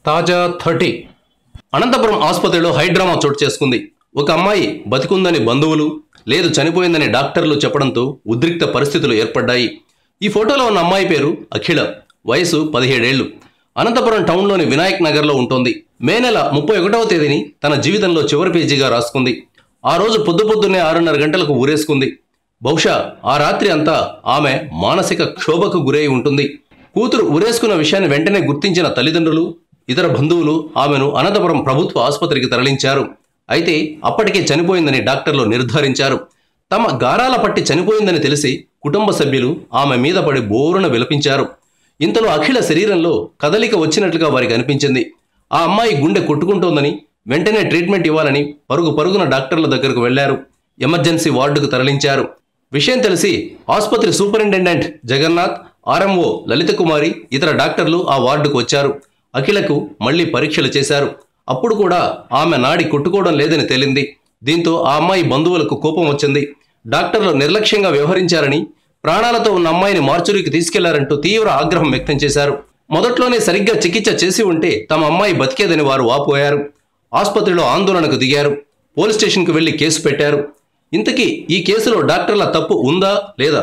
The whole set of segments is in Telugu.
తాజా 30 అనంతపురం ఆసుపత్రిలో హైడ్రామా చోటు చేసుకుంది. ఒక అమ్మాయి బతికుందని బంధువులు, లేదు చనిపోయిందని డాక్టర్లు చెప్పడంతో ఉద్రిక్త పరిస్థితులు ఏర్పడ్డాయి. ఈ ఫోటోలో ఉన్న అమ్మాయి పేరు అఖిల, వయసు 17 ఏళ్లు. అనంతపురం టౌన్లోని వినాయక్ నగర్లో ఉంటుంది. మే నెల 31వ తేదీని తన జీవితంలో చివరి పేజీగా రాసుకుంది. ఆ రోజు పొద్దున్నే 6:30 గంటలకు ఊరేసుకుంది. బహుశా ఆ రాత్రి అంతా ఆమె మానసిక క్షోభకు గురై ఉంటుంది. కూతురు ఊరేసుకున్న విషయాన్ని వెంటనే గుర్తించిన తల్లిదండ్రులు, ఇతర బంధువులు ఆమెను అనంతపురం ప్రభుత్వ ఆసుపత్రికి తరలించారు. అయితే అప్పటికే చనిపోయిందని డాక్టర్లు నిర్ధారించారు. తమ గారాల పట్టి చనిపోయిందని తెలిసి కుటుంబ సభ్యులు ఆమె మీద పడి బోరున విలపించారు. ఇంతలో అఖిల శరీరంలో కదలిక వచ్చినట్లుగా వారికి అనిపించింది. ఆ అమ్మాయి గుండె కొట్టుకుంటోందని, వెంటనే ట్రీట్మెంట్ ఇవ్వాలని పరుగున డాక్టర్ల దగ్గరకు వెళ్లారు. ఎమర్జెన్సీ వార్డుకు తరలించారు. విషయం తెలిసి ఆసుపత్రి సూపరింటెండెంట్ జగన్నాథ్, ఆర్ఎంఓ లలిత కుమారి, ఇతర డాక్టర్లు ఆ వార్డుకు వచ్చారు. అఖిలకు మళ్లీ పరీక్షలు చేశారు. అప్పుడు కూడా ఆమె నాడి కొట్టుకోవడం లేదని తేలింది. దీంతో ఆ అమ్మాయి బంధువులకు కోపం వచ్చింది. డాక్టర్లు నిర్లక్ష్యంగా వ్యవహరించారని, ప్రాణాలతో ఉన్న అమ్మాయిని మార్చురీకి తీసుకెళ్లారంటూ తీవ్ర ఆగ్రహం వ్యక్తం చేశారు. మొదట్లోనే సరిగ్గా చికిత్స చేసి ఉంటే తమ అమ్మాయి బతికేదని వారు వాపోయారు. ఆసుపత్రిలో ఆందోళనకు దిగారు. పోలీస్ స్టేషన్కు వెళ్లి కేసు పెట్టారు. ఇంతకీ ఈ కేసులో డాక్టర్ల తప్పు ఉందా లేదా?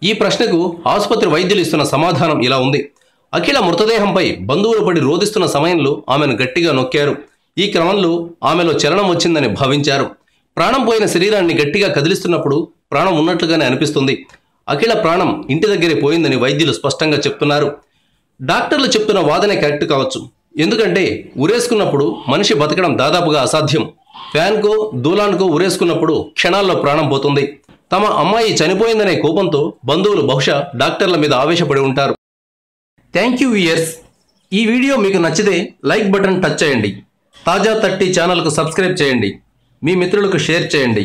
ఈ ప్రశ్నకు ఆసుపత్రి వైద్యులు ఇస్తున్న సమాధానం ఇలా ఉంది. అఖిల మృతదేహంపై బంధువులు పడి రోదిస్తున్న సమయంలో ఆమెను గట్టిగా నొక్కారు. ఈ క్రమంలో ఆమెలో చలనం వచ్చిందని భావించారు. ప్రాణం పోయిన శరీరాన్ని గట్టిగా కదిలిస్తున్నప్పుడు ప్రాణం ఉన్నట్లుగానే అనిపిస్తుంది. అఖిల ప్రాణం ఇంటి దగ్గరే పోయిందని వైద్యులు స్పష్టంగా చెప్తున్నారు. డాక్టర్లు చెప్తున్న వాదనే కరెక్ట్ కావచ్చు. ఎందుకంటే ఉరేసుకున్నప్పుడు మనిషి బతకడం దాదాపుగా అసాధ్యం. ఫ్యాన్కో దూలాన్కో ఉరేసుకున్నప్పుడు క్షణాల్లో ప్రాణం పోతుంది. తమ అమ్మాయి చనిపోయిందనే కోపంతో బంధువులు బహుశా డాక్టర్ల మీద ఆవేశపడి ఉంటారు. Thank you viewers. ఈ వీడియో మీకు నచ్చితే లైక్ బటన్ టచ్ చేయండి. తాజా 30 ఛానల్కు సబ్స్క్రైబ్ చేయండి. మీ మిత్రులకు షేర్ చేయండి.